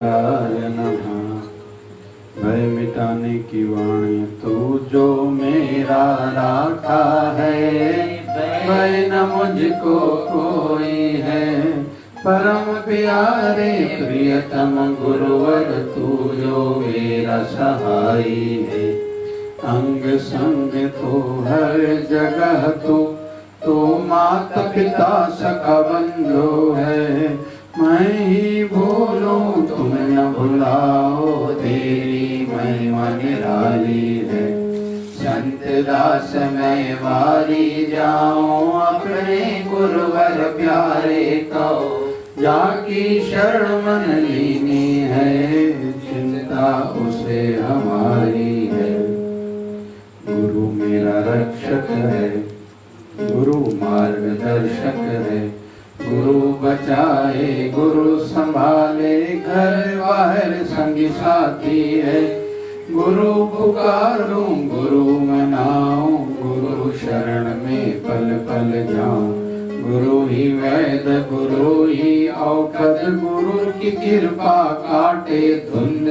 नमः। भय मिटाने की वाणी तू जो मेरा राखा है, भय न मुझको कोई है। परम प्यारे प्रियतम गुरुवर तू जो मेरा सहाई है। अंग संग तो हर जगह तू माता पिता सखा बंधु है। मैं ही भूलूं तुम न भुलाओ, तेरी महिमा निराली है। संत दास मैं वारी जाऊं, अपने गुरुवर प्यारे को जाकी शरण मन लीनी है। चिंता उसे हमारी है। गुरु मेरा रक्षक है, गुरु मार्गदर्शक है। गुरु बचाए गुरु संभाले, घर बाहर संगी साथी है। गुरु पुकारूं गुरु मनाऊं, गुरु शरण में पल पल जाऊं। गुरु ही वैद गुरु ही औषध, गुरु की कृपा काटे धुंध।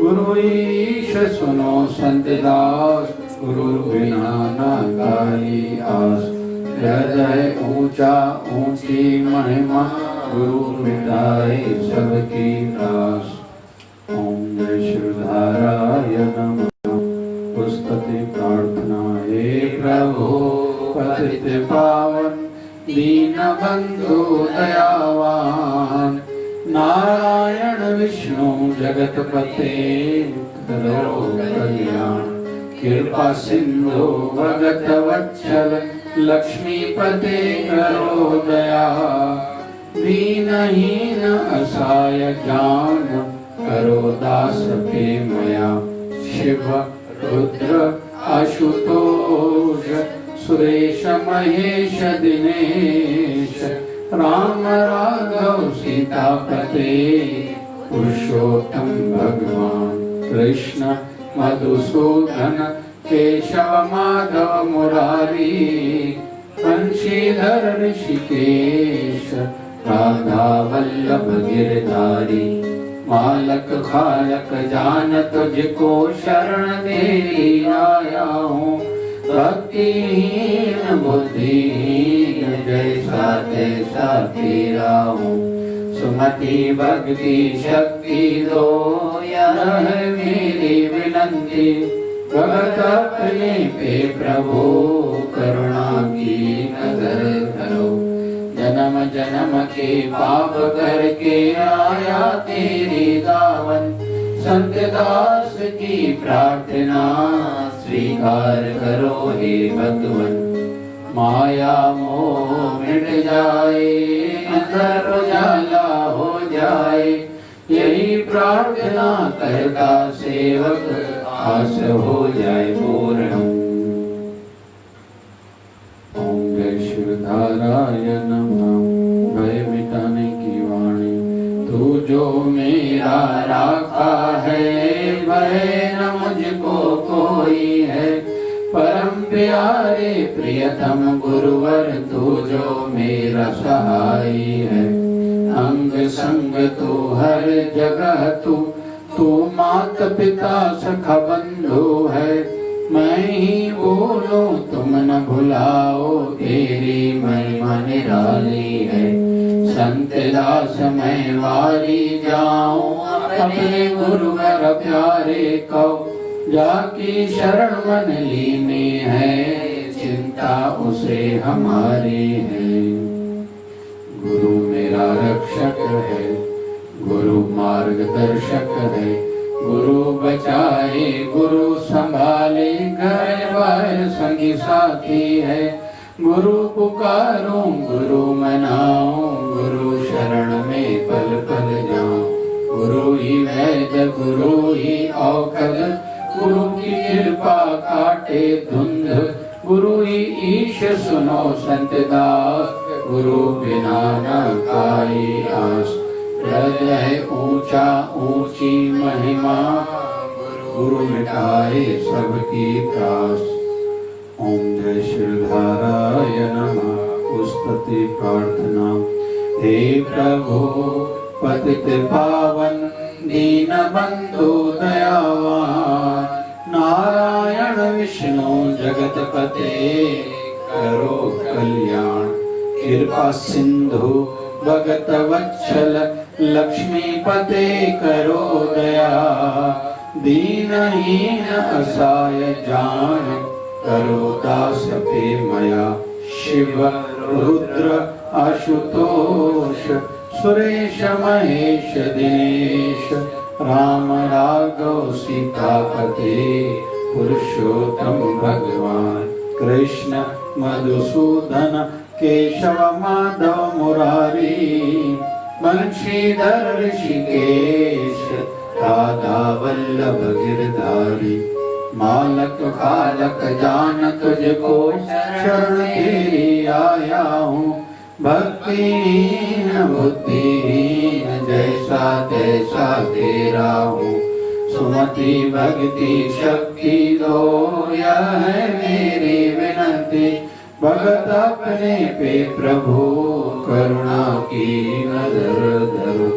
गुरु ईश सुनो संत दास, गुरु बिना ना गाई आस। हृदय ऊंचा ऊंची महिमा, गुरु मिटाए सबकी त्रास। ओम जय श्रीधराय नमः। पुस्तति प्रार्थना। हे प्रभु पतित पावन दीन बंधु दयावान, नारायण विष्णु जगतपते करो कल्याण। कृपा सिंधु भगत वत्सल, लक्ष्मीपते करो दया। दीनहीन असहाय जान, करो दास पे मया। शिव रुद्र आशुतोष, सुरेश महेश दिनेश। राम राघव सीतापते, पुरुषोत्तम भगवान। कृष्ण मधुसूदन केशव माधव मुरारी। बंशीधर ऋषिकेश, राधा वल्लभ गिरधारी। मालक खालक जान तुझको शरण दे आया हूँ। भक्तिहीन बुद्धिहीन, जैसा तैसा तेरा हूँ। सुमति भक्ति शक्ति दो, यह है मेरी विनंती। भगत अपने पे प्रभु, करुणा की नजर करो। जन्म जन्म के पाप करके आया तेरी दावन। संत दास की प्रार्थना स्वीकार करो हे भगवन। माया मोह मिट जाए, अंदर उजाला हो जाए। यही प्रार्थना करता सेवक, आस हो जाए पूर्ण। ओम जय श्रीधराय नमः। भय मिटाने की वाणी तू जो मेरा राखा है, भय न मुझको कोई है। परम प्यारे प्रियतम गुरुवर तू जो मेरा सहाई है। अंग संग तू हर जगह तू मात पिता सखा बंधु है। मैं ही बोलूं तुम न भुलाओ, तेरी महिमा निराली है। संत दास मैं वारी जाऊं, अपने गुरुवर प्यारे को जाकी शरण मन लीनी है। चिंता उसे हमारी है। गुरु मेरा रक्षक है, गुरु मार्गदर्शक है। गुरु बचाए गुरु संभाले, घर बाहर संगी साथी है। गुरु पुकारूं गुरु मनाऊं, गुरु शरण में पल पल जाऊं। गुरु ही वैद गुरु ही औषध, गुरु की कृपा काटे धुंध। गुरु ही ईश सुनो संत दास, गुरु बिना न काई आस। हृदय ऊंचा ऊंची महिमा, गुरु मिटाए सबकी त्रास। ओम जय श्रीधराय नमः। पुस्तति प्रार्थना। हे प्रभु पतित पावन बंधु दयावान, नारायण विष्णु जगतपते करो कल्याण। कृपा सिंधु भगत वत्सल लक्ष्मीपते करो दया, दीनहीन असहाय जान करो दास पे मया। शिव रुद्र आशुतोष सुरेश महेश दिनेश, राम राघव सीतापते पुरुषोत्तम भगवान। कृष्ण मधुसूदन केशव माधव मुरारी, बंशीधर ऋषिकेश राधा वल्लभ गिरधारी। मालक कालक जान तुझको शरण तेरी आया हूँ, भक्तिहीन बुद्धिहीन जैसा तैसा तेरा हूँ। सुमति भक्ति शक्ति दो यह है मेरी विनती, भगत अपने पे प्रभु करुणा की नजर धरो।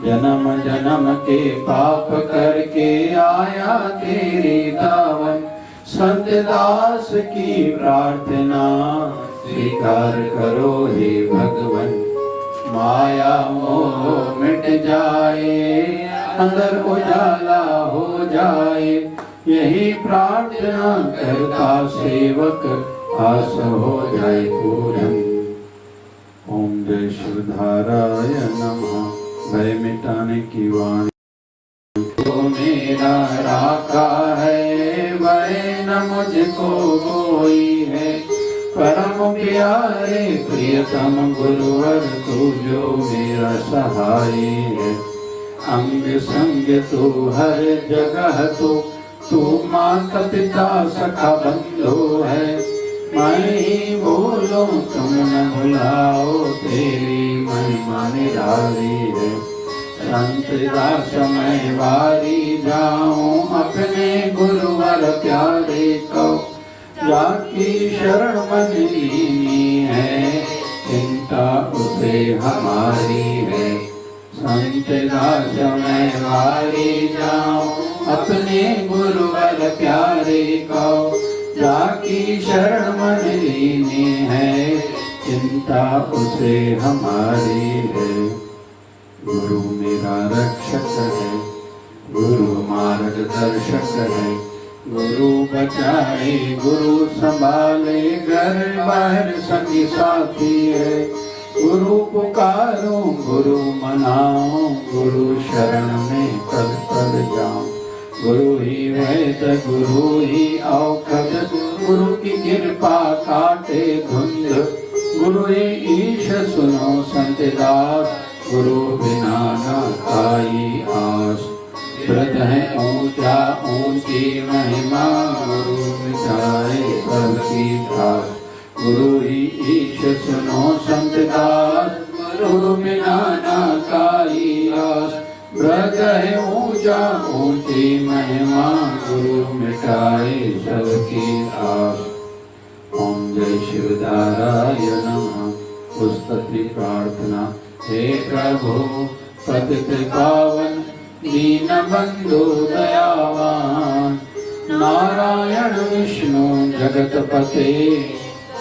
जन्म जन्म के पाप करके आया तेरी दावन, संत दास की प्रार्थना स्वीकार करो हे भगवन। माया मोह मिट जाए, अंदर उजाला हो जाए, यही प्रार्थना करता सेवक आस हो जाए पूरन। ओम जय शिवधाराय नमः। भय मिटाने की वाणी तो मेरा राखा है, भय न मुझको कोई है। परम प्यारे प्रियतम गुरुवर तू जो मेरा सहाय है। अंग संग तू हर जगह तू माता पिता सखा बंधु है। मैं ही बोलूं तुम न भुलाओ, तेरी महिमा निराली है। संत दास मैं वारी जाऊं, अपने गुरुवर प्यारे को जाकी शरण मन लीनी है, चिंता उसे हमारी है। संत दास मैं वारी जाऊं, अपने गुरुवर प्यारे को जाकी शरण मन लीनी है, चिंता उसे हमारी है। गुरु मेरा रक्षक है, गुरु मार्गदर्शक है। गुरु बचाए गुरु संभाले, घर बाहर संगी साथी है। गुरु पुकारूं गुरु मनाऊं, गुरु शरण में पद पद जाऊं। गुरु ही वैद गुरु ही औखद, गुरु की कृपा काटे धुंध। गुरु ही ईश सुनो संत दास, गुरु बिना न खाई आस। व्रत है ऊंचा ऊंची महिमा, गुरु मिटाए सबकी त्रास। गुरु ही ईश सुनो संत दास, गुरु बिना न खाई आस। व्रत है ऊंचा ऊंची महिमा, गुरु मिटाए सबकी आस। ओम जय शिवधाराय नमः। उस्तति प्रार्थना। हे प्रभु पतित पावन दीन बंधु दयावान, नारायण विष्णु जगतपते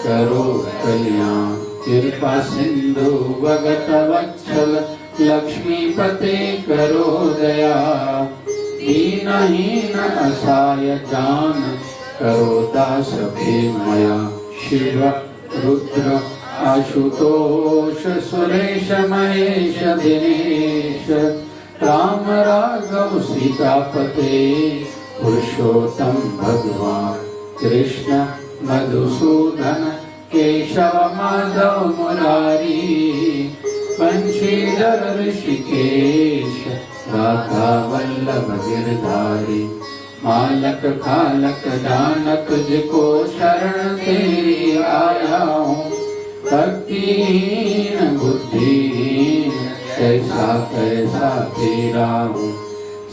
करो कल्याण। कृपा सिंधु भगत वत्सल लक्ष्मीपते करो दया, दीनहीन असहाय जान करो दास पे मया। शिव रुद्र आशुतोष सुरेश महेश दिनेश, राम राघव सीतापते पुरुषोत्तम भगवान। कृष्ण मधुसूदन केशव माधव मुरारी, बंशीधर ऋषिकेश राधा वल्लभ गिरधारी। मालक खालक जानक तुझको शरण तेरी आया हूँ, भक्तिहीन बुद्धिहीन कैसा कैसा तेरा हूँ।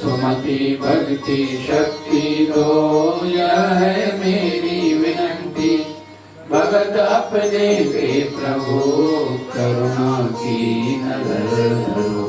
सुमति भक्ति शक्ति दो यह है मेरी विनती, भगत अपने पे प्रभु करुणा की नजर धरो।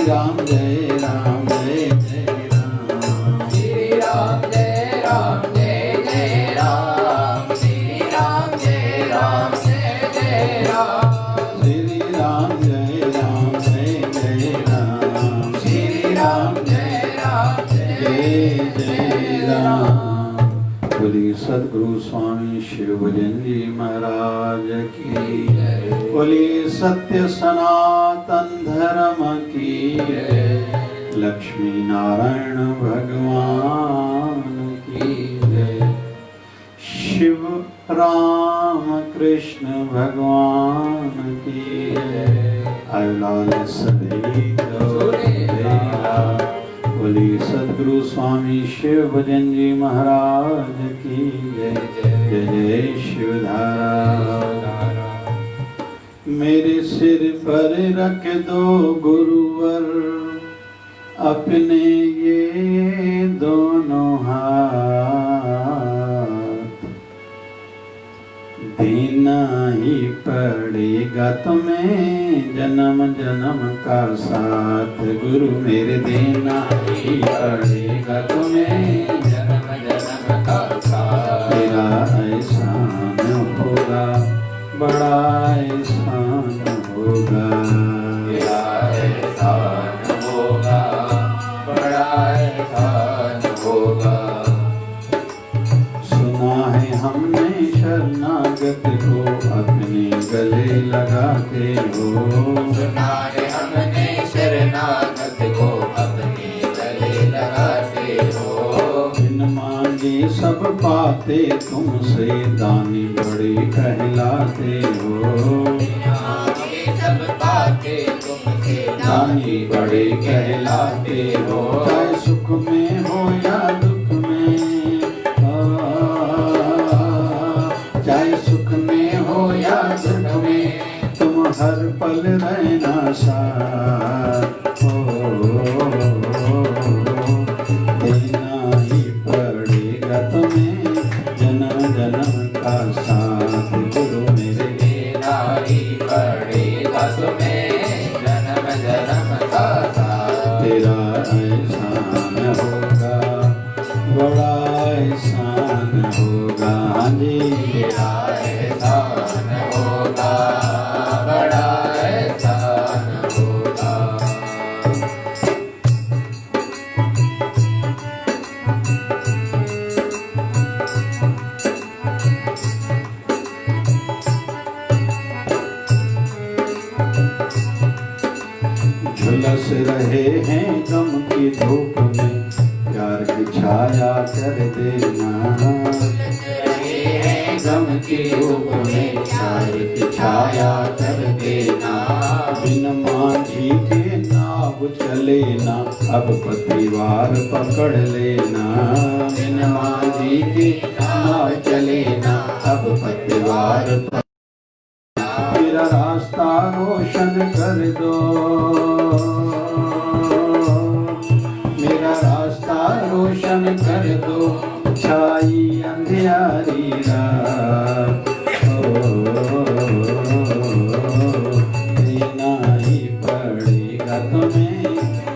राम जय राम जय जय राम श्री राम जय राम जय जय राम श्री राम जय राम जय जय राम श्री राम जय राम जय जय राम श्री राम जय राम जय जय राम। बोलिए सद्गुरु स्वामी शिव भजन जी महाराज की जय। बोलिए सत्य सनातन धर्म की जय। लक्ष्मी नारायण भगवान की जय। शिव राम कृष्ण भगवान की जय। अवलाल सदैव बोली सद्गुरु स्वामी शिव भजन जी महाराज की जय। जय जय शिवधारा। मेरे सिर पर रख दो गुरुवर अपने ये दोनों हाथ, देना ही पड़ेगा तुम्हें जन्म जन्म का साथ। गुरु मेरे देना ही पड़ेगा तुम्हें जन्म जन्म का साथ। तेरा एहसान होगा बड़ा एहसान होगा। तेरा एहसान होगा बड़ा एहसान होगा। सुना है हमने शरणागत को अपने गले लगाते हो। सुना है हमने शरणागत को अपने गले लगाते हो। बिन मांगे सब पाते तुमसे दानी बड़े कहलाते हो। ये सब बातें तुमसे दानी बड़े कहलाते हो। चाहे सुख में हो या दुख में, चाहे सुख में हो या दुख में, तुम हर पल रहना साथ हो। देना ही पड़ेगा तुम्हें जन्म जन्म का साथ। गुरु मेरे देना ही पड़ेगा तुम्हें जन्म जन्म का साथ। तेरा एहसान होगा बड़ा एहसान होगा। हाँ जी तेरा एहसान होगा बड़ा एहसान होगा। झुलस रहे हैं गम की धूप में, प्यार की छाया कर देना। रहे हैं गम की धूप में प्यार की छाया कर देना। बिन मांझी के नाव चले ना, अब पतिवार पकड़ लेना। बिन मांझी की नाव चले ना, अब पतवार मेरा रास्ता रोशन कर दो, मेरा रास्ता रोशन कर दो। छाई अंधियारी रात देना ही पड़ेगा तुम्हें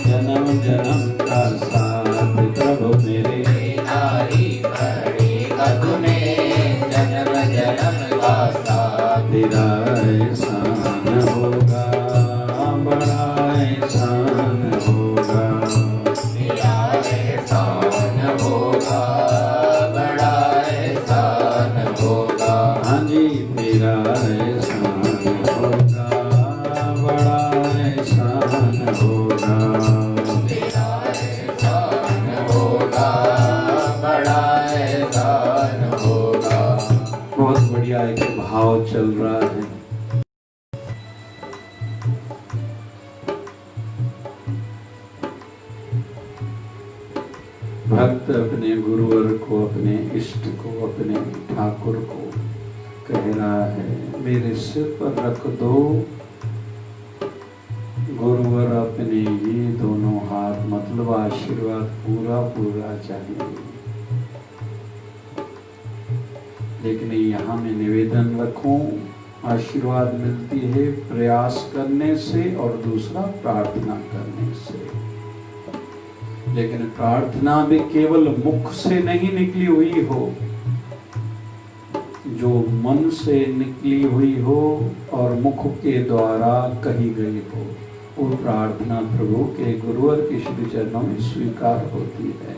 जन्म जन्म का साथ। प्रभु मेरे देना ही पड़ेगा तुम्हें जन्म जन्म का साथ। तेरा एहसान होगा बड़ा एहसान होगा। तेरा एहसान होगा बड़ा एहसान होगा। हाँ जी तेरा एहसान होगा बड़ा एहसान होगा। तेरा एहसान होगा बड़ा एहसान होगा। बहुत बढ़िया एक भाव चल रहा है। भक्त अपने गुरुवर को, अपने इष्ट को, अपने ठाकुर को कह रहा है मेरे सिर पर रख दो गुरुवर अपने ये दोनों हाथ, मतलब आशीर्वाद पूरा पूरा चाहिए। लेकिन यहाँ मैं निवेदन रखूं आशीर्वाद मिलती है प्रयास करने से और दूसरा प्रार्थना करने से। लेकिन प्रार्थना भी केवल मुख से नहीं निकली हुई हो, जो मन से निकली हुई हो और मुख के द्वारा कही गई हो, वो प्रार्थना प्रभु के गुरुवर के श्री चरणों में स्वीकार होती है।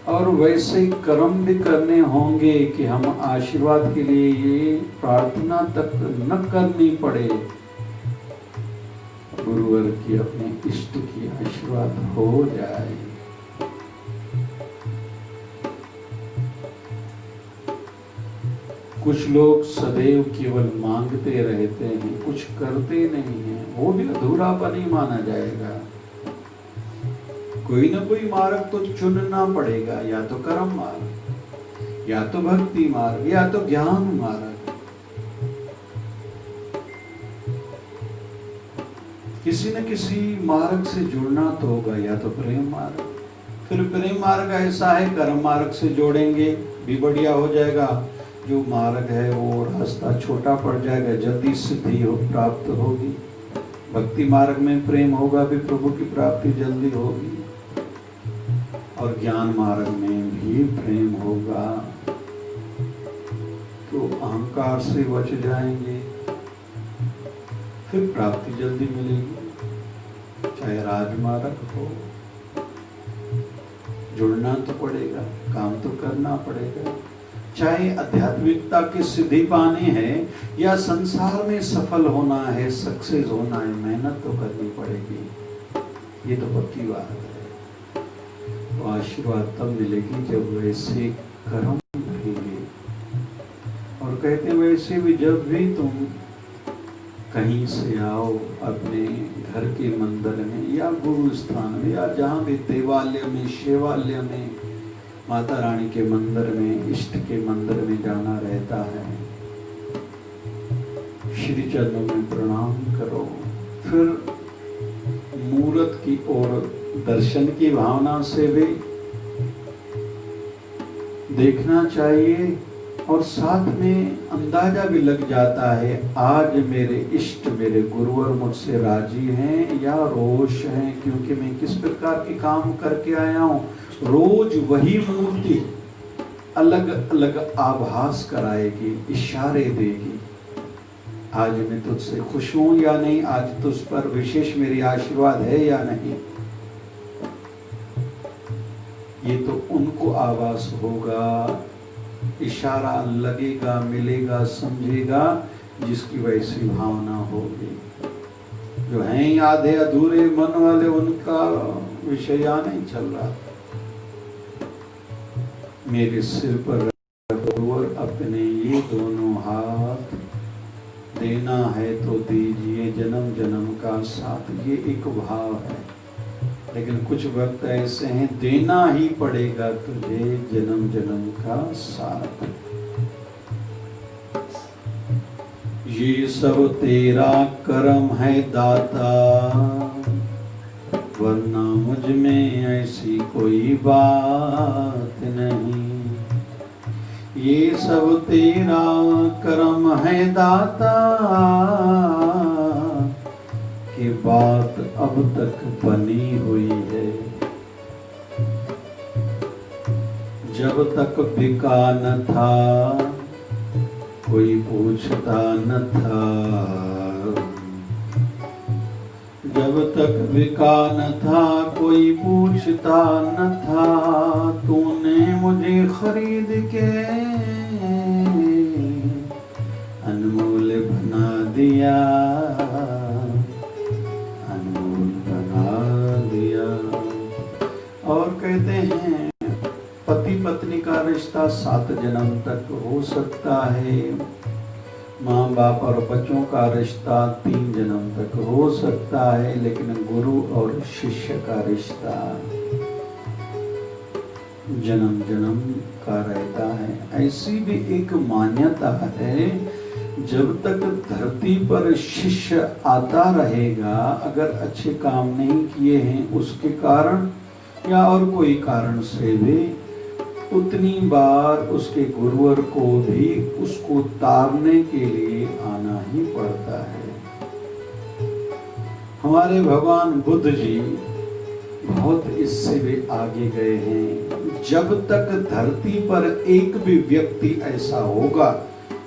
और वैसे कर्म भी करने होंगे कि हम आशीर्वाद के लिए ये प्रार्थना तक न करनी पड़े, गुरुवर की अपने इष्ट की आशीर्वाद हो जाए। कुछ लोग सदैव केवल मांगते रहते हैं, कुछ करते नहीं हैं, वो भी अधूरापन ही माना जाएगा। कोई ना कोई मार्ग तो चुनना पड़ेगा, या तो कर्म मार्ग, या तो भक्ति मार्ग, या तो ज्ञान मार्ग। किसी न किसी मार्ग से जुड़ना तो होगा, या तो प्रेम मार्ग। फिर प्रेम मार्ग ऐसा है, कर्म मार्ग से जोड़ेंगे भी बढ़िया हो जाएगा। जो मार्ग है वो रास्ता छोटा पड़ जाएगा, जल्दी सिद्धि प्राप्त होगी। भक्ति मार्ग में प्रेम होगा भी, प्रभु की प्राप्ति जल्दी होगी। और ज्ञान मार्ग में भी प्रेम होगा तो अहंकार से बच जाएंगे, फिर प्राप्ति जल्दी मिलेगी। चाहे राजमार्ग हो, जुड़ना तो पड़ेगा, काम तो करना पड़ेगा। चाहे आध्यात्मिकता की सिद्धि पानी है या संसार में सफल होना है, सक्सेस होना है, मेहनत तो करनी पड़ेगी। ये तो पक्की बात है। तो आशीर्वाद तब मिलेगी जब वैसे कर्म रहेंगे। और कहते वैसे भी जब भी तुम कहीं से आओ, अपने घर के मंदिर में या गुरु स्थान में या जहाँ भी देवालय में, शिवालय में, माता रानी के मंदिर में, इष्ट के मंदिर में जाना रहता है, श्री चरणों में प्रणाम करो। फिर मूर्त की ओर दर्शन की भावना से भी देखना चाहिए, और साथ में अंदाजा भी लग जाता है आज मेरे इष्ट, मेरे गुरुवर मुझसे राजी हैं या रोष हैं, क्योंकि मैं किस प्रकार के काम करके आया हूँ। रोज वही मूर्ति अलग अलग आभास कराएगी, इशारे देगी। आज मैं तुझसे खुश हूं या नहीं, आज तुझ पर विशेष मेरी आशीर्वाद है या नहीं, ये तो उनको आभास होगा, इशारा लगेगा, मिलेगा, समझेगा, जिसकी वैसी भावना होगी। जो हैं आधे अधूरे मन वाले, उनका विषय यहाँ नहीं चल रहा। मेरे सिर पर और अपने ये दोनों हाथ, देना है तो दीजिए जन्म जन्म का साथ, ये एक भाव है। लेकिन कुछ वक्त ऐसे हैं, देना ही पड़ेगा तुझे जन्म जन्म का साथ। ये सब तेरा कर्म है दाता, वरना मुझ में ऐसी कोई बात नहीं। ये सब तेरा कर्म है दाता, की बात अब तक बनी हुई है। जब तक बिका न था कोई पूछता न था, जब तक बिका न था कोई पूछता न था, तूने मुझे खरीद के अनमोल बना दिया, अनमोल बना दिया। और कहते हैं पति पत्नी का रिश्ता 7 जन्म तक हो सकता है, माँ बाप और बच्चों का रिश्ता 3 जन्म तक हो सकता है, लेकिन गुरु और शिष्य का रिश्ता जन्म जन्म का रहता है। ऐसी भी एक मान्यता है, जब तक धरती पर शिष्य आता रहेगा, अगर अच्छे काम नहीं किए हैं उसके कारण या और कोई कारण से भी, उतनी बार उसके गुरुवर को भी उसको तारने के लिए आना ही पड़ता है। हमारे भगवान बुद्ध जी बहुत इससे भी आगे गए हैं। जब तक धरती पर एक भी व्यक्ति ऐसा होगा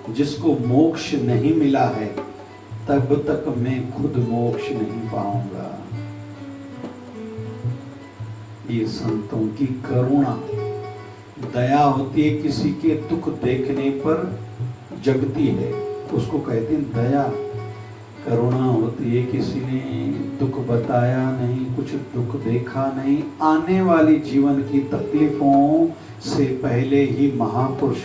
जिसको मोक्ष नहीं मिला है, तब तक मैं खुद मोक्ष नहीं पाऊंगा। ये संतों की करुणा, दया होती है। किसी के दुख देखने पर जगती है, उसको कहते हैं दया। करुणा होती है, किसी ने दुख बताया नहीं, कुछ दुख देखा नहीं, आने वाली जीवन की तकलीफों से पहले ही महापुरुष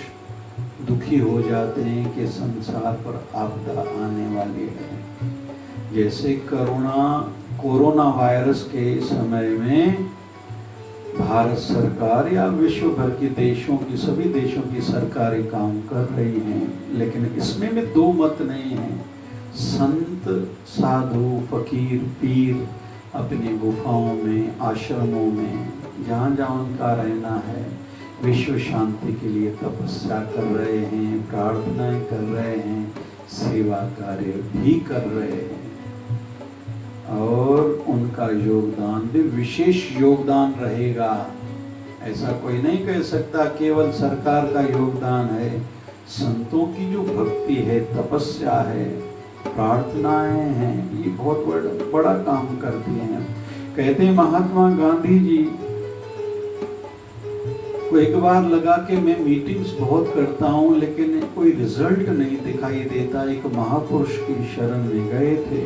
दुखी हो जाते हैं कि संसार पर आपदा आने वाली है। जैसे कोरोना वायरस के समय में भारत सरकार या विश्व भर के देशों की, सभी देशों की सरकारें काम कर रही हैं, लेकिन इसमें भी दो मत नहीं है। संत, साधु, फकीर, पीर अपनी गुफाओं में, आश्रमों में, जहाँ जहाँ उनका रहना है, विश्व शांति के लिए तपस्या कर रहे हैं, प्रार्थनाएं कर रहे हैं, सेवा कार्य भी कर रहे हैं। और उनका योगदान भी विशेष योगदान रहेगा। ऐसा कोई नहीं कह सकता केवल सरकार का योगदान है। संतों की जो भक्ति है, तपस्या है, प्रार्थनाएं हैं, ये बहुत बड़ा काम करती हैं। कहते हैं महात्मा गांधी जी को एक बार लगा कि मैं मीटिंग्स बहुत करता हूँ लेकिन कोई रिजल्ट नहीं दिखाई देता। एक महापुरुष की शरण में गए थे।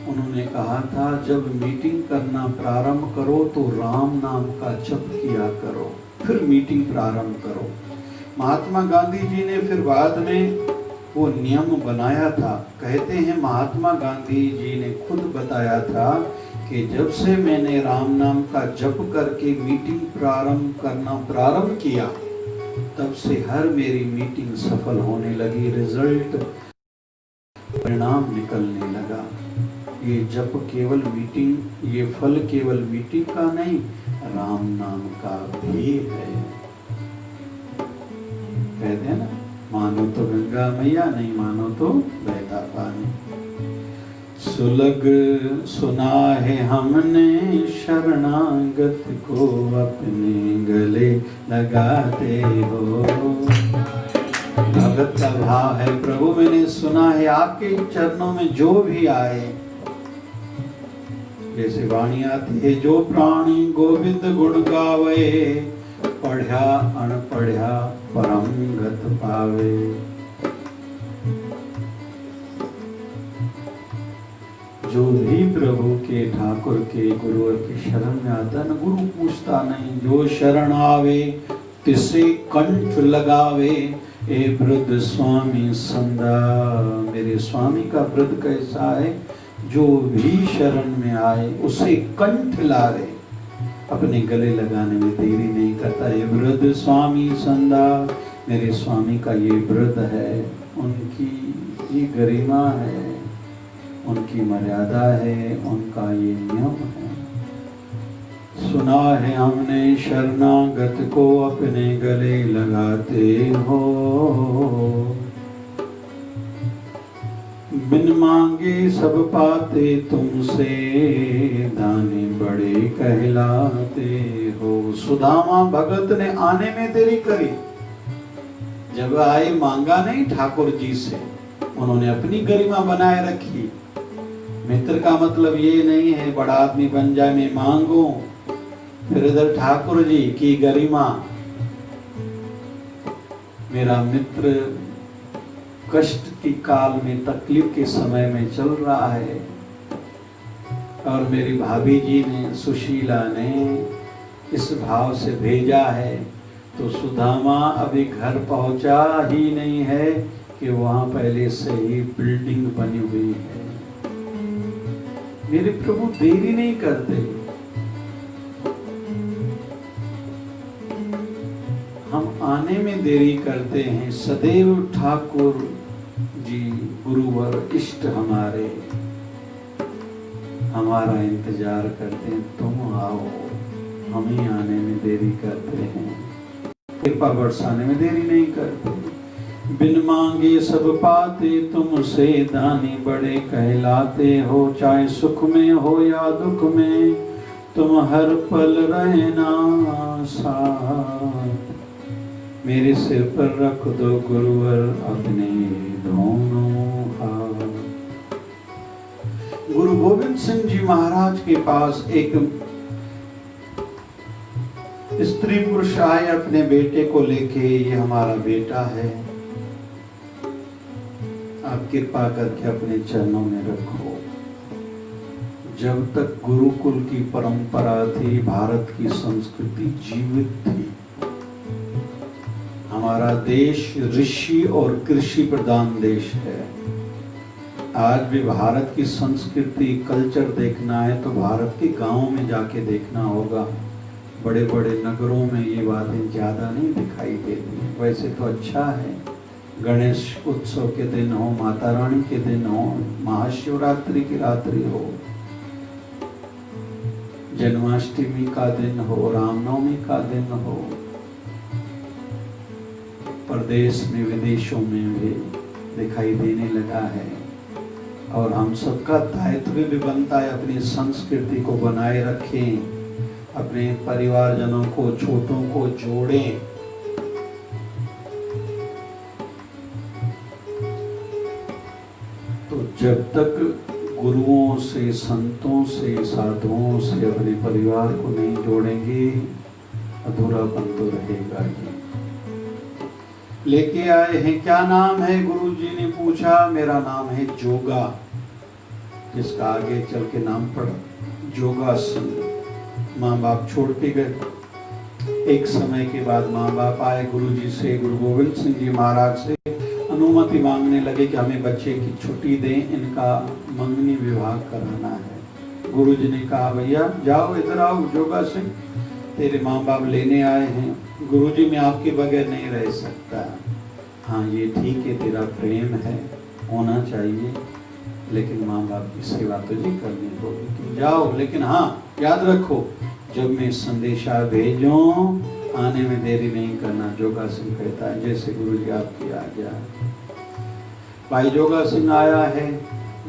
उन्होंने कहा था, जब मीटिंग करना प्रारंभ करो तो राम नाम का जप किया करो, फिर मीटिंग प्रारंभ करो। महात्मा गांधी जी ने फिर बाद में वो नियम बनाया था। कहते हैं महात्मा गांधी जी ने खुद बताया था कि जब से मैंने राम नाम का जप करके मीटिंग करना प्रारंभ किया, तब से हर मेरी मीटिंग सफल होने लगी, रिजल्ट, परिणाम निकलने लगा। ये जप केवल मीटिंग, ये फल केवल मीटिंग का नहीं, राम नाम का भी है। कहते हैं ना, मानो तो गंगा मैया, नहीं मानो तो बहता पानी। सुलग सुना है हमने शरणागत को, अपने गले लगाते हो। भगत का भाव है, प्रभु मैंने सुना है आपके चरणों में जो भी आए, जैसे वाणी आती है, जो प्राणी गोविंद गुण गावे, पढ़्या अनपढ़्या परम गत पावे। जो भी प्रभु के, ठाकुर के, गुरुवर की शरण में आता है, गुरु पूछता नहीं, जो शरण आवे तिसे कंठ लगावे, ए वृद्ध स्वामी संदा। मेरे स्वामी का वृद्ध कैसा है, जो भी शरण में आए उसे कंठ लावे, अपने गले लगाने में देरी नहीं करता। ये वृद्ध स्वामी संदा, मेरे स्वामी का ये वृद्ध है, उनकी ये गरिमा है, उनकी मर्यादा है, उनका ये नियम है। सुना है हमने शरणागत को, अपने गले लगाते हो। बिन मांगे सब पाते तुमसे, दानी बड़े कहलाते हो। सुदामा भगत ने आने में देरी करी, जब आए मांगा नहीं ठाकुर जी से, उन्होंने अपनी गरिमा बनाए रखी। मित्र का मतलब ये नहीं है बड़ा आदमी बन जाए, मैं मांगू, फिर इधर ठाकुर जी की गरिमा। मेरा मित्र कष्ट की काल में, तकलीफ के समय में चल रहा है, और मेरी भाभी जी ने, सुशीला ने इस भाव से भेजा है, तो सुदामा अभी घर पहुंचा ही नहीं है कि वहां पहले से ही बिल्डिंग बनी हुई है। मेरे प्रभु देरी नहीं करते। हम आने में देरी करते हैं। सदैव ठाकुर जी, गुरुवर, इष्ट हमारे हमारा इंतजार करते हैं, तुम आओ। हम ही आने में देरी करते हैं। कृपा बरसाने में देरी नहीं करते। बिन मांगे सब पाते तुमसे दानी बड़े कहलाते हो, चाहे सुख में हो या दुख में तुम हर पल रहना साथ। मेरे सिर पर रख दो गुरुवर अपने दोनों हाथ। गुरु गोविंद सिंह जी महाराज के पास एक स्त्री पुरुष आए अपने बेटे को लेके, ये हमारा बेटा है, आप कृपा करके अपने चरणों में रखो। जब तक गुरुकुल की परंपरा थी, भारत की संस्कृति जीवित थी। हमारा देश ऋषि और कृषि प्रधान देश है। आज भी भारत की संस्कृति कल्चर देखना है तो भारत के गांव में जाके देखना होगा। बड़े बड़े नगरों में ये बातें ज्यादा नहीं दिखाई देती। वैसे तो अच्छा है, गणेश उत्सव के दिन हो, माता रानी के दिन हो, महाशिवरात्रि की रात्रि हो, जन्माष्टमी का दिन हो, रामनवमी का दिन हो, प्रदेश में विदेशों में भी दिखाई देने लगा है। और हम सबका दायित्व भी बनता है अपनी संस्कृति को बनाए रखें, अपने परिवारजनों को, छोटों को जोड़ें। तो जब तक गुरुओं से, संतों से, साधुओं से अपने परिवार को नहीं जोड़ेंगे, अधूरापन तो रहेगा ही। लेके आए हैं, क्या नाम है? गुरुजी ने पूछा। मेरा नाम है जोगा, जिसका आगे चल के नाम पड़ा जोगा सिंह। माँ बाप छोड़ के गए। एक समय के बाद माँ बाप आए गुरुजी से, गुरु गोविंद सिंह जी महाराज से अनुमति मांगने लगे कि हमें बच्चे की छुट्टी दें, इनका मंगनी विवाह कराना है। गुरुजी ने कहा, भैया जाओ, इधर आओ जोगा सिंह, तेरे माँ बाप लेने आए हैं। गुरुजी, मैं आपके बगैर नहीं रह सकता। हाँ ये ठीक है, तेरा प्रेम है, होना चाहिए, लेकिन माँ बाप की सेवा तुझे करनी होगी, तुम जाओ। लेकिन हाँ याद रखो, जब मैं संदेशा भेजूं आने में देरी नहीं करना। जोगा सिंह कहता है, जैसे गुरुजी आपकी आज्ञा। भाई जोगा सिंह आया है,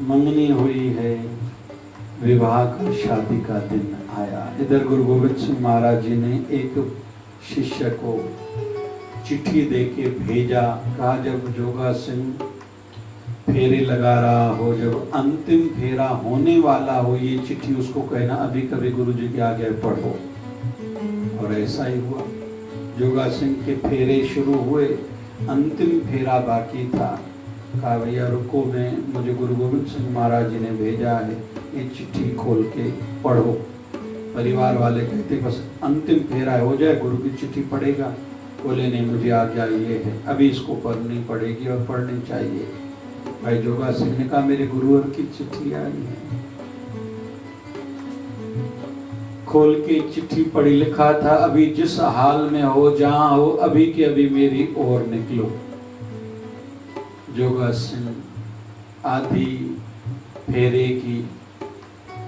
मंगनी हुई है, विवाह का, शादी का दिन आया। इधर गुरु गोविंद सिंह महाराज जी ने एक शिष्य को चिट्ठी देके भेजा। कहा, जब जोगा सिंह फेरे लगा रहा हो, जब अंतिम फेरा होने वाला हो, ये चिट्ठी उसको कहना, अभी कभी गुरुजी के आगे पढ़ो। और ऐसा ही हुआ। जोगा सिंह के फेरे शुरू हुए, अंतिम फेरा बाकी था। कहा, भैया रुको, मुझे गुरु गोविंद सिंह महाराज जी ने भेजा है, ये चिट्ठी खोल के पढ़ो। परिवार वाले कहते, बस अंतिम फेरा हो जाए, गुरु की चिट्ठी पढ़ेगा। बोले नहीं, मुझे आज्ञा ये है, अभी इसको पढ़नी पड़ेगी और पढ़नी चाहिए। भाई जोगा सिंह ने कहा, मेरे गुरुवर की चिट्ठी आई है। खोल के चिट्ठी पढ़ी, लिखा था, अभी जिस हाल में हो, जहां हो, अभी के अभी मेरी ओर निकलो। जोगा सिंह आधी फेरे की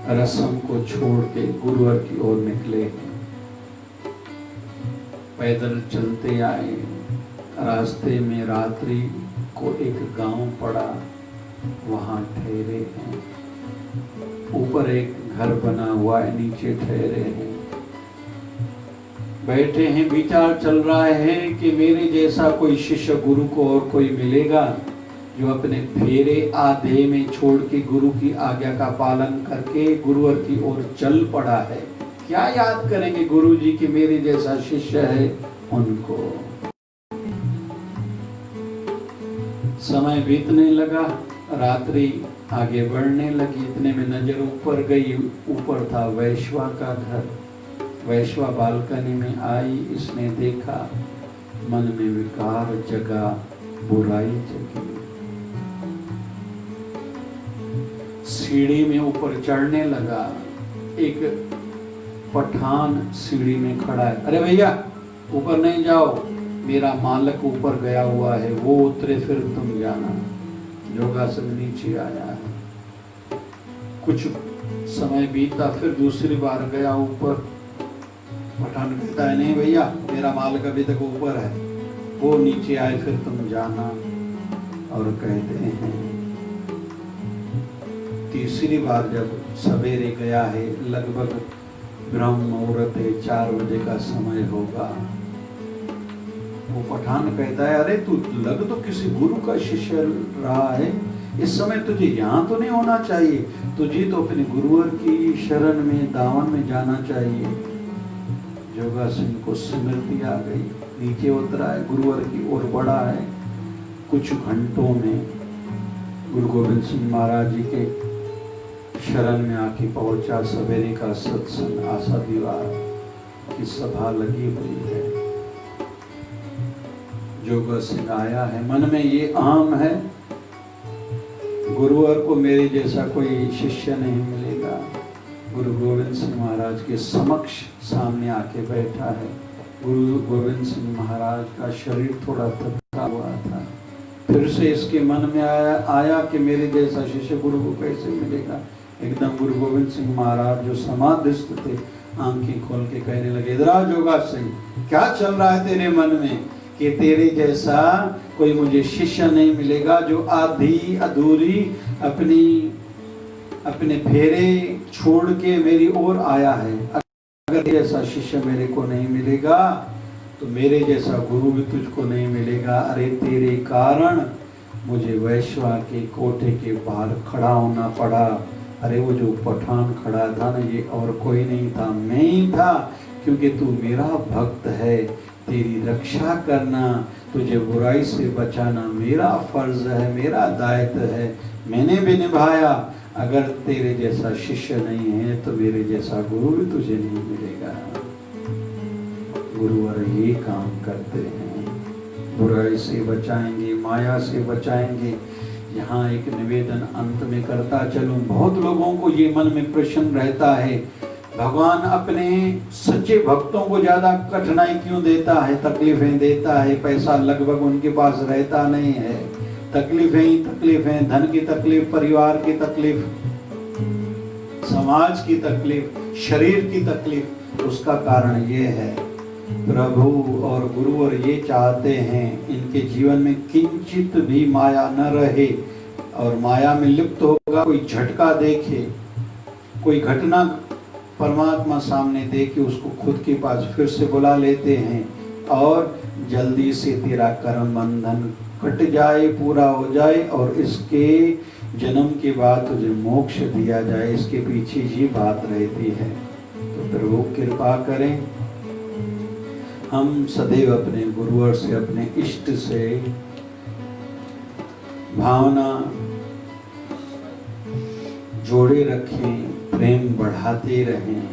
रस्म को छोड़ के गुरुवर की ओर निकले हैं। पैदल चलते आए, रास्ते में रात्रि को एक गांव पड़ा, वहां ठहरे हैं। ऊपर एक घर बना हुआ है, नीचे ठहरे हैं, बैठे हैं। विचार चल रहा है कि मेरे जैसा कोई शिष्य गुरु को और कोई मिलेगा जो अपने फेरे आधे में छोड़ के गुरु की आज्ञा का पालन करके गुरुवर की ओर चल पड़ा है। क्या याद करेंगे गुरु जी कि मेरे जैसा शिष्य है उनको। समय बीतने लगा, रात्रि आगे बढ़ने लगी। इतने में नजर ऊपर गई, ऊपर था वैश्वा का घर। वैश्वा बालकनी में आई, इसने देखा, मन में विकार जगा, बुराई जगी। सीढ़ी में ऊपर चढ़ने लगा। एक पठान सीढ़ी में खड़ा है। अरे भैया ऊपर नहीं जाओ, मेरा मालिक ऊपर गया हुआ है, वो उतरे फिर तुम जाना। जोगा सिंह नीचे आया है। कुछ समय बीता, फिर दूसरी बार गया ऊपर। पठान कहता है नहीं भैया, मेरा मालिक अभी तक ऊपर है, वो नीचे आए फिर तुम जाना। और कहते हैं तीसरी बार जब सवेरे गया है, लगभग ब्रह्म मुहूर्त 4 बजे का समय होगा, वो पठान कहता है अरे तू लग तो किसी गुरु का शिष्य रहा है, इस समय तुझे यहाँ तो नहीं होना चाहिए, तुझे तो अपने गुरुवर की शरण में दामन में जाना चाहिए। जोगा सिंह को स्मृति आ गई, नीचे उतरा है, गुरुवर की ओर बढ़ा है। कुछ घंटों में गुरु गोविंद सिंह महाराज जी के शरण में आके पहुंचा। सवेरे का सत्संग, आशा दीवार की सभा लगी हुई है। जोगा सिंह आया है, मन में ये आम है, गुरुवर को मेरे जैसा कोई शिष्य नहीं मिलेगा। गुरु गोविंद सिंह महाराज के समक्ष सामने आके बैठा है। गुरु गोविंद सिंह महाराज का शरीर थोड़ा थका हुआ था। फिर से इसके मन में आया कि मेरे जैसा शिष्य गुरु को कैसे मिलेगा। एकदम गुरु गोविंद सिंह महाराज जो समाधिस्थ थे, आंखें खोल के कहने लगे, इधर आ जोगा सिंह, क्या चल रहा है तेरे मन में कि तेरे जैसा कोई मुझे शिष्य नहीं मिलेगा जो आधी अधूरी अपने फेरे छोड़ के मेरी ओर आया है। अगर ऐसा शिष्य मेरे को नहीं मिलेगा तो मेरे जैसा गुरु भी तुझको नहीं मिलेगा। अरे तेरे कारण मुझे वैश्वा के कोठे के बाहर खड़ा होना पड़ा। अरे वो जो पठान खड़ा था ना, ये और कोई नहीं था, मैं ही था, क्योंकि तू मेरा भक्त है। तेरी रक्षा करना, तुझे बुराई से बचाना मेरा फर्ज है, मेरा दायित्व है, मैंने भी निभाया। अगर तेरे जैसा शिष्य नहीं है तो मेरे जैसा गुरु भी तुझे नहीं मिलेगा। गुरुवर ये काम करते हैं, बुराई से बचाएंगे, माया से बचाएंगे। यहाँ एक निवेदन अंत में करता चलूं, बहुत लोगों को ये मन में प्रश्न रहता है, भगवान अपने सच्चे भक्तों को ज्यादा कठिनाई क्यों देता है, तकलीफें देता है। पैसा लगभग उनके पास रहता नहीं है, तकलीफें ही तकलीफें, धन की तकलीफ, परिवार की तकलीफ, समाज की तकलीफ, शरीर की तकलीफ। उसका कारण ये है, प्रभु और गुरु और ये चाहते हैं इनके जीवन में किंचित भी माया न रहे, और माया में लिप्त होगा कोई झटका देखे, कोई घटना परमात्मा सामने देके उसको खुद के पास फिर से बुला लेते हैं, और जल्दी से तेरा कर्म बंधन कट जाए, पूरा हो जाए, और इसके जन्म के बाद तुझे मोक्ष दिया जाए। इसके पीछे ही बात रहती है। तो प्रभु कृपा करें, हम सदैव अपने गुरुवर से, अपने इष्ट से भावना जोड़े रखें, प्रेम बढ़ाते रहें,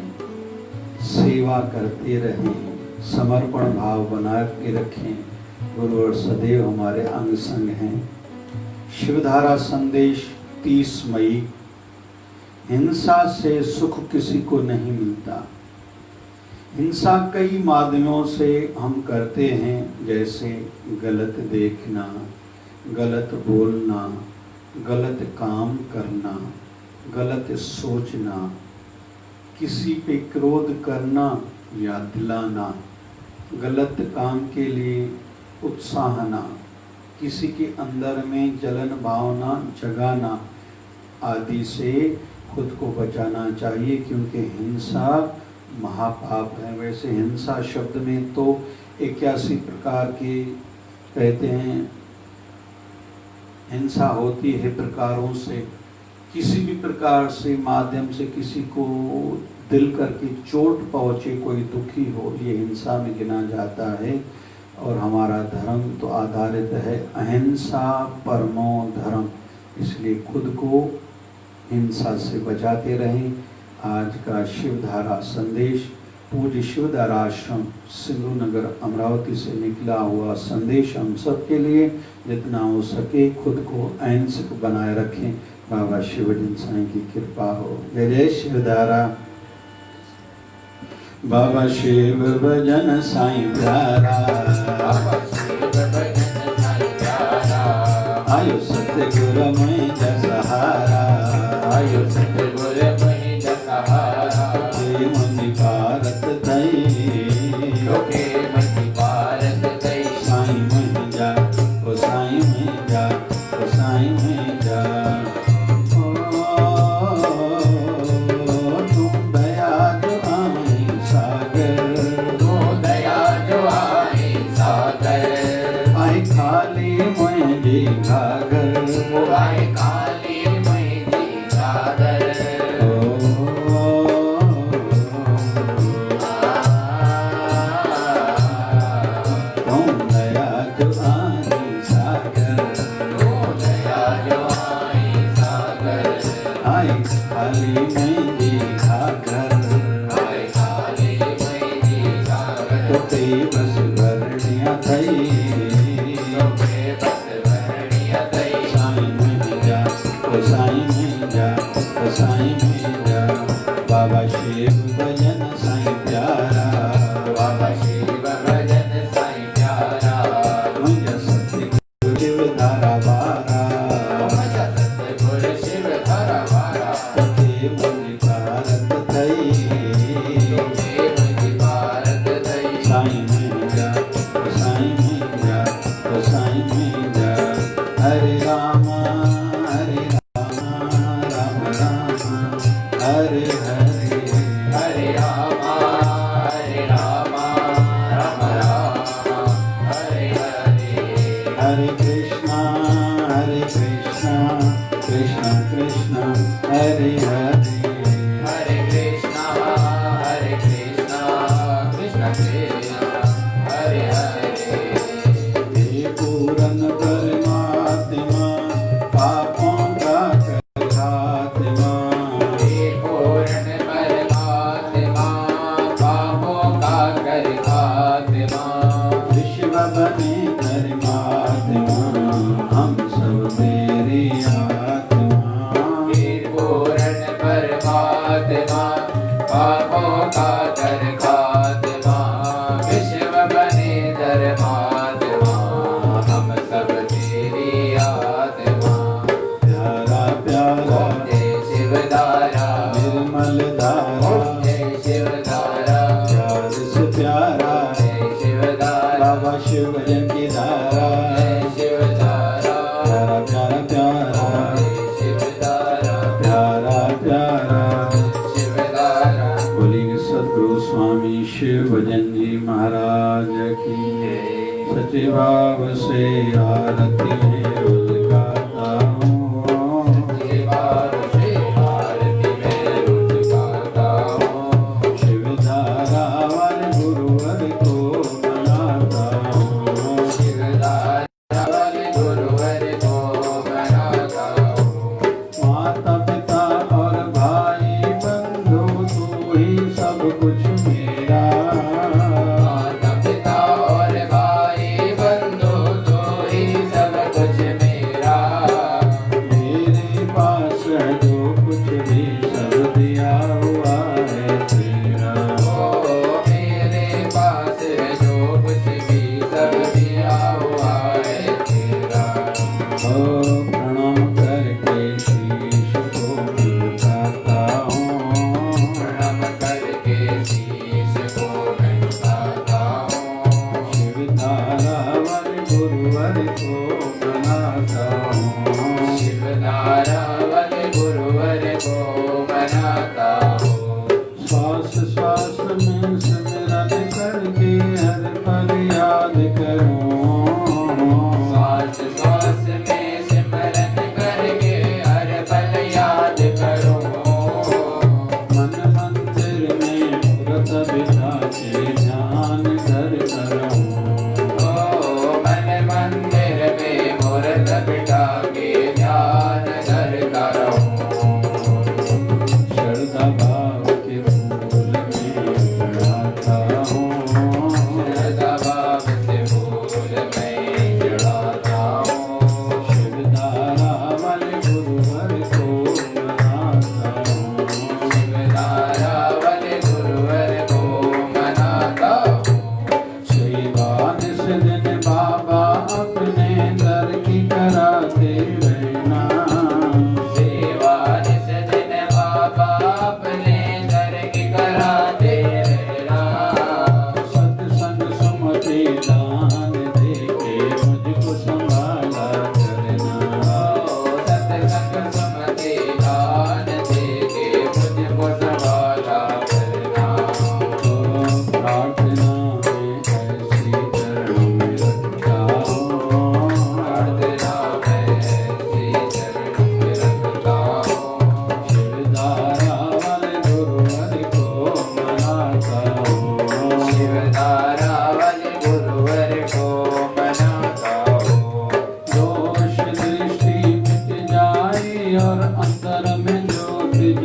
सेवा करते रहें, समर्पण भाव बना के रखें। गुरु और सदैव हमारे अंग संग हैं। शिवधारा संदेश 30 मई। हिंसा से सुख किसी को नहीं मिलता। हिंसा कई माध्यमों से हम करते हैं, जैसे गलत देखना, गलत बोलना, गलत काम करना, गलत सोचना, किसी पे क्रोध करना या दिलाना, गलत काम के लिए उत्साहना, किसी के अंदर में जलन भावना जगाना आदि से खुद को बचाना चाहिए, क्योंकि हिंसा महापाप है। वैसे हिंसा शब्द में तो 81 प्रकार के कहते हैं हिंसा होती है प्रकारों से। किसी भी प्रकार से माध्यम से किसी को दिल करके चोट पहुँचे, कोई दुखी हो, ये हिंसा में गिना जाता है। और हमारा धर्म तो आधारित है अहिंसा परमो धर्म, इसलिए खुद को हिंसा से बचाते रहें। आज का शिवधारा संदेश पूज्य शिवधारा आश्रम सिंधु नगर अमरावती से निकला हुआ संदेश हम सब के लिए। जितना हो सके खुद को अहिंसक बनाए रखें। बाबा शिवजन साईं की कृपा हो। जय जय शिवधारा। बाबा शिव भजन साईं प्यारा, आयो सत्य गुरु में सहारा, आयो सत्य गुरु में सहारा। मुनि भारत थई खाली मेरी घाघर खाली मैंने घाघर तो पे बस भरणिया थई बस भरणिया थई साईं में जा ओ साईं में जा ओ साईं में जा बाबा शिव भजन साईं प्यारा बाबा शिव भजन साईं प्यारा मुझे सतगुरु शिव धारा वारा मुझे सतगुरु शिव धारा वारा ते मुझे भारत थई मुझे भारत थई साईं में जा ओ साईं में जा ओ साईं में जा हरे राम राम राम हरे हरे हरे राम राम राम हरे हरे हरे कृष्णा कृष्ण कृष्ण हरे हरे हरे कृष्णा कृष्ण कृष्ण हरे हरे हे पूरन परमात्मा पापों का खात्मा हे पूर्ण परमात्मा पापों का कर खात्मा विश्व बने धर्मात्मा हम सब तेरी आत्मा हे पूर्ण परमात्मा पापों का कर खात्मा विश्व बने धर्मात्मा हम सब तेरी आत्मा प्यारा प्यारा ओम जय शिव धारा निर्मल धारा ओम जय शिव धारा प्यार से प्यारा जय शिव धारा बाबा शिव भजन की धारा जय शिव धारा प्यारा प्यारा प्यारा जय शिव धारा प्यारा प्यारा शिव धारा बोलिए सद्गुरु स्वामी शिव भजन जी महाराज की सच्चे भाव से आरती में रोज गाता हूँ शिवार से आरती में रोज गाता हूँ शिव धारा वाले गुरुवर को मनाता हूँ शिव धारा वाले गुरुवर को मनाता हूँ माता पिता और भाई बंधु तू ही सब कुछ मेरा माता पिता और भाई बंधु तो ही सब कुछ मेरा मेरे पास है जो कुछ भी सब दिया हुआ है तेरा ओ मेरे पास है जो कुछ भी सब दिया हुआ है तेरा ओ प्रणाम करके शीश को झुकाता हूँ प्रणाम करके शीश को मैं झुकाता हूँ शिव धारा वाले गुरुवर को मनाता हूँ शिव धारा वाले गुरुवर को मनाता हूँ श्वास श्वास में सिमरन करके हर पल याद करूं श्वास श्वास में सिमरन करके हर पल याद करूँ मन मंदिर में व्रत बिठा के ध्यान करता रहूं ओ मन मंदिर में मूर्त बिठा के ध्यान करता रहूं श्रद्धा भाव के फूल में चढ़ाता हूँ श्रद्धा